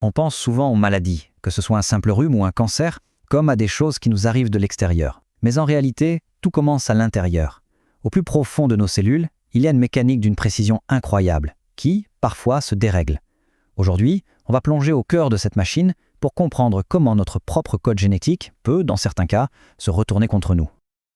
On pense souvent aux maladies, que ce soit un simple rhume ou un cancer, comme à des choses qui nous arrivent de l'extérieur. Mais en réalité, tout commence à l'intérieur. Au plus profond de nos cellules, il y a une mécanique d'une précision incroyable, qui, parfois, se dérègle. Aujourd'hui, on va plonger au cœur de cette machine pour comprendre comment notre propre code génétique peut, dans certains cas, se retourner contre nous.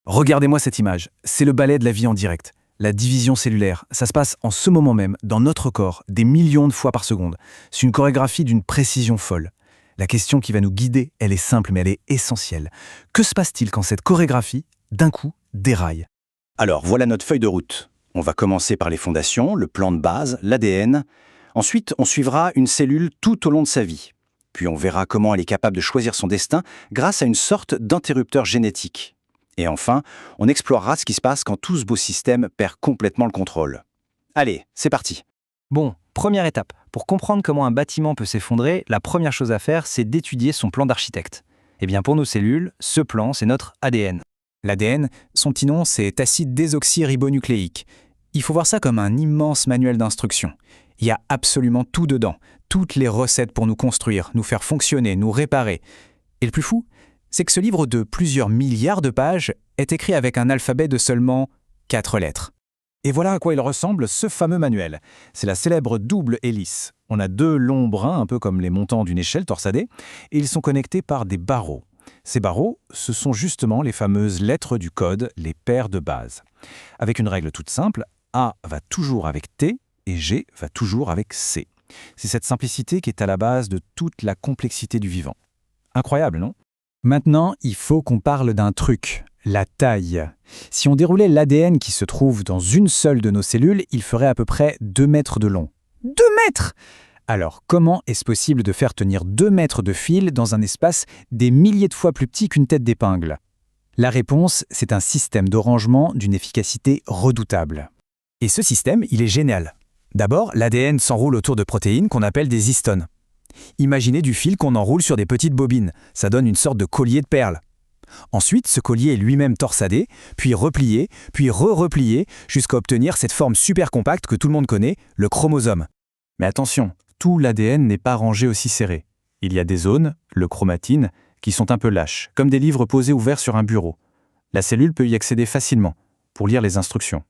Regardez-moi cette image, c'est le ballet de la vie en direct. La division cellulaire, ça se passe en ce moment même, dans notre corps, des millions de fois par seconde. C'est une chorégraphie d'une précision folle. La question qui va nous guider, elle est simple mais elle est essentielle. Que se passe-t-il quand cette chorégraphie, d'un coup, déraille? Alors, voilà notre feuille de route. On va commencer par les fondations, le plan de base, l'ADN. Ensuite, on suivra une cellule tout au long de sa vie. Puis on verra comment elle est capable de choisir son destin grâce à une sorte d'interrupteur génétique. Et enfin, on explorera ce qui se passe quand tout ce beau système perd complètement le contrôle. Allez, c'est parti. Bon, première étape. Pour comprendre comment un bâtiment peut s'effondrer, la première chose à faire, c'est d'étudier son plan d'architecte. Eh bien, pour nos cellules, ce plan, c'est notre ADN. L'ADN, son petit nom, c'est acide désoxyribonucléique. Il faut voir ça comme un immense manuel d'instructions. Il y a absolument tout dedans, toutes les recettes pour nous construire, nous faire fonctionner, nous réparer. Et le plus fou, c'est que ce livre de plusieurs milliards de pages est écrit avec un alphabet de seulement 4 lettres. Et voilà à quoi il ressemble ce fameux manuel. C'est la célèbre double hélice. On a 2 longs brins, un peu comme les montants d'une échelle torsadée, et ils sont connectés par des barreaux. Ces barreaux, ce sont justement les fameuses lettres du code, les paires de base. Avec une règle toute simple, A va toujours avec T et G va toujours avec C. C'est cette simplicité qui est à la base de toute la complexité du vivant. Incroyable, non? Maintenant, il faut qu'on parle d'un truc, la taille. Si on déroulait l'ADN qui se trouve dans une seule de nos cellules, il ferait à peu près 2 mètres de long. 2 mètres! Alors, comment est-ce possible de faire tenir 2 mètres de fil dans un espace des milliers de fois plus petit qu'une tête d'épingle? La réponse, c'est un système de rangement d'une efficacité redoutable. Et ce système, il est génial. D'abord, l'ADN s'enroule autour de protéines qu'on appelle des histones. Imaginez du fil qu'on enroule sur des petites bobines, ça donne une sorte de collier de perles. Ensuite, ce collier est lui-même torsadé, puis replié, puis re-replié, jusqu'à obtenir cette forme super compacte que tout le monde connaît, le chromosome. Mais attention, tout l'ADN n'est pas rangé aussi serré. Il y a des zones, le chromatine, qui sont un peu lâches, comme des livres posés ouverts sur un bureau. La cellule peut y accéder facilement, pour lire les instructions.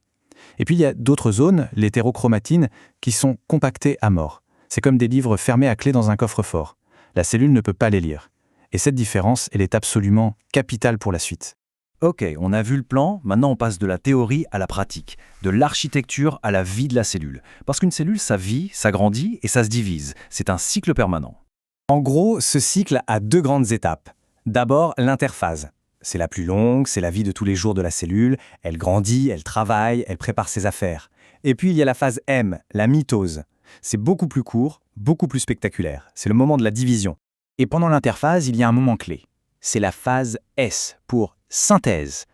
Et puis il y a d'autres zones, l'hétérochromatine, qui sont compactées à mort. C'est comme des livres fermés à clé dans un coffre-fort. La cellule ne peut pas les lire. Et cette différence, elle est absolument capitale pour la suite. Ok, on a vu le plan, maintenant on passe de la théorie à la pratique, de l'architecture à la vie de la cellule. Parce qu'une cellule, ça vit, ça grandit et ça se divise. C'est un cycle permanent. En gros, ce cycle a 2 grandes étapes. D'abord, l'interphase. C'est la plus longue, c'est la vie de tous les jours de la cellule. Elle grandit, elle travaille, elle prépare ses affaires. Et puis il y a la phase M, la mitose. C'est beaucoup plus court, beaucoup plus spectaculaire. C'est le moment de la division. Et pendant l'interphase, il y a un moment clé. C'est la phase S, pour synthèse.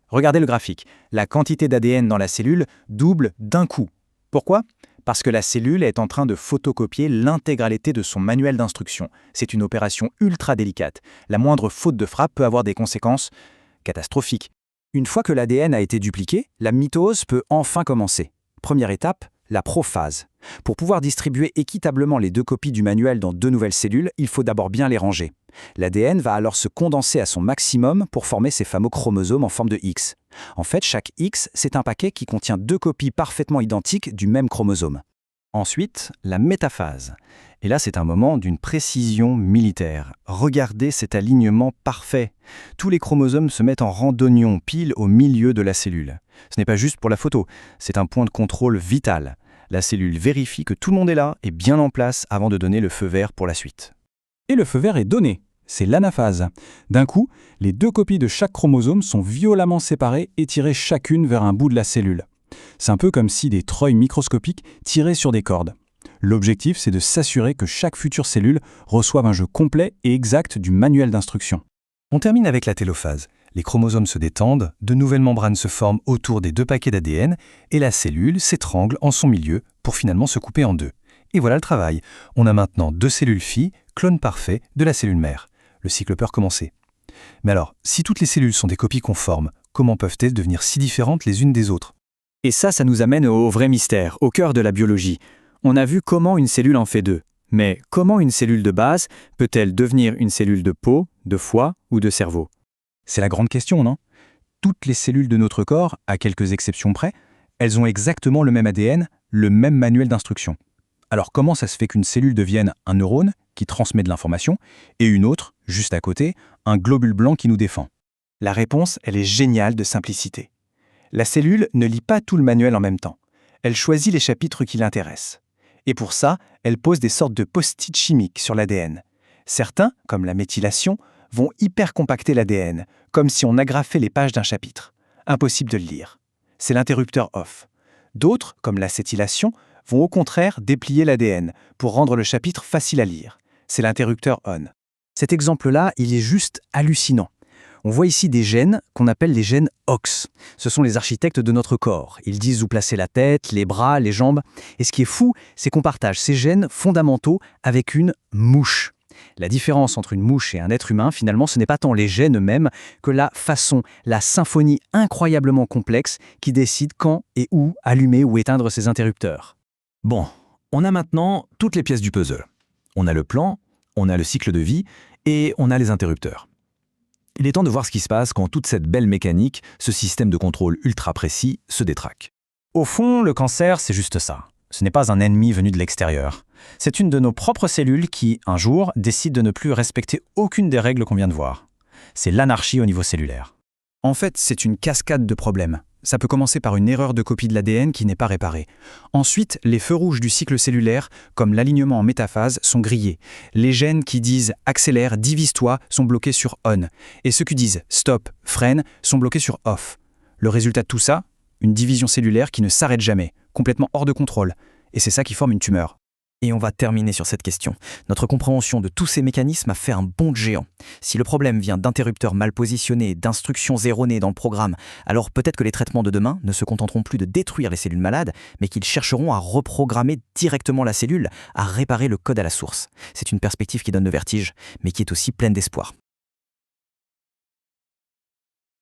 Regardez le graphique. La quantité d'ADN dans la cellule double d'un coup. Pourquoi? Parce que la cellule est en train de photocopier l'intégralité de son manuel d'instruction. C'est une opération ultra délicate. La moindre faute de frappe peut avoir des conséquences catastrophiques. Une fois que l'ADN a été dupliqué, la mitose peut enfin commencer. Première étape, la prophase. Pour pouvoir distribuer équitablement les 2 copies du manuel dans 2 nouvelles cellules, il faut d'abord bien les ranger. L'ADN va alors se condenser à son maximum pour former ces fameux chromosomes en forme de X. En fait, chaque X, c'est un paquet qui contient 2 copies parfaitement identiques du même chromosome. Ensuite, la métaphase. Et là, c'est un moment d'une précision militaire. Regardez cet alignement parfait. Tous les chromosomes se mettent en rang d'oignon, pile au milieu de la cellule. Ce n'est pas juste pour la photo, c'est un point de contrôle vital. La cellule vérifie que tout le monde est là et bien en place avant de donner le feu vert pour la suite. Et le feu vert est donné. C'est l'anaphase. D'un coup, les 2 copies de chaque chromosome sont violemment séparées et tirées chacune vers un bout de la cellule. C'est un peu comme si des treuils microscopiques tiraient sur des cordes. L'objectif, c'est de s'assurer que chaque future cellule reçoive un jeu complet et exact du manuel d'instruction. On termine avec la télophase. Les chromosomes se détendent, de nouvelles membranes se forment autour des 2 paquets d'ADN et la cellule s'étrangle en son milieu pour finalement se couper en 2. Et voilà le travail. On a maintenant 2 cellules filles, clones parfaits de la cellule mère. Le cycle peut recommencer. Mais alors, si toutes les cellules sont des copies conformes, comment peuvent-elles devenir si différentes les unes des autres? Et ça nous amène au vrai mystère, au cœur de la biologie. On a vu comment une cellule en fait 2. Mais comment une cellule de base peut-elle devenir une cellule de peau, de foie ou de cerveau? C'est la grande question, non? Toutes les cellules de notre corps, à quelques exceptions près, elles ont exactement le même ADN, le même manuel d'instruction. Alors comment ça se fait qu'une cellule devienne un neurone qui transmet de l'information et une autre, juste à côté, un globule blanc qui nous défend? La réponse, elle est géniale de simplicité. La cellule ne lit pas tout le manuel en même temps. Elle choisit les chapitres qui l'intéressent. Et pour ça, elle pose des sortes de post-it chimiques sur l'ADN. Certains, comme la méthylation, vont hypercompacter l'ADN, comme si on agrafait les pages d'un chapitre. Impossible de le lire. C'est l'interrupteur off. D'autres, comme l'acétylation, vont au contraire déplier l'ADN pour rendre le chapitre facile à lire. C'est l'interrupteur on. Cet exemple-là, il est juste hallucinant. On voit ici des gènes qu'on appelle les gènes OX. Ce sont les architectes de notre corps. Ils disent où placer la tête, les bras, les jambes. Et ce qui est fou, c'est qu'on partage ces gènes fondamentaux avec une mouche. La différence entre une mouche et un être humain, finalement, ce n'est pas tant les gènes eux-mêmes que la façon, la symphonie incroyablement complexe qui décide quand et où allumer ou éteindre ces interrupteurs. Bon, on a maintenant toutes les pièces du puzzle. On a le plan, on a le cycle de vie et on a les interrupteurs. Il est temps de voir ce qui se passe quand toute cette belle mécanique, ce système de contrôle ultra précis, se détraque. Au fond, le cancer, c'est juste ça. Ce n'est pas un ennemi venu de l'extérieur. C'est une de nos propres cellules qui, un jour, décide de ne plus respecter aucune des règles qu'on vient de voir. C'est l'anarchie au niveau cellulaire. En fait, c'est une cascade de problèmes. Ça peut commencer par une erreur de copie de l'ADN qui n'est pas réparée. Ensuite, les feux rouges du cycle cellulaire, comme l'alignement en métaphase, sont grillés. Les gènes qui disent « accélère, divise-toi » sont bloqués sur « on ». Et ceux qui disent « stop, freine » sont bloqués sur « off ». Le résultat de tout ça, une division cellulaire qui ne s'arrête jamais, complètement hors de contrôle. Et c'est ça qui forme une tumeur. Et on va terminer sur cette question. Notre compréhension de tous ces mécanismes a fait un bond de géant. Si le problème vient d'interrupteurs mal positionnés et d'instructions erronées dans le programme, alors peut-être que les traitements de demain ne se contenteront plus de détruire les cellules malades, mais qu'ils chercheront à reprogrammer directement la cellule, à réparer le code à la source. C'est une perspective qui donne le vertige, mais qui est aussi pleine d'espoir.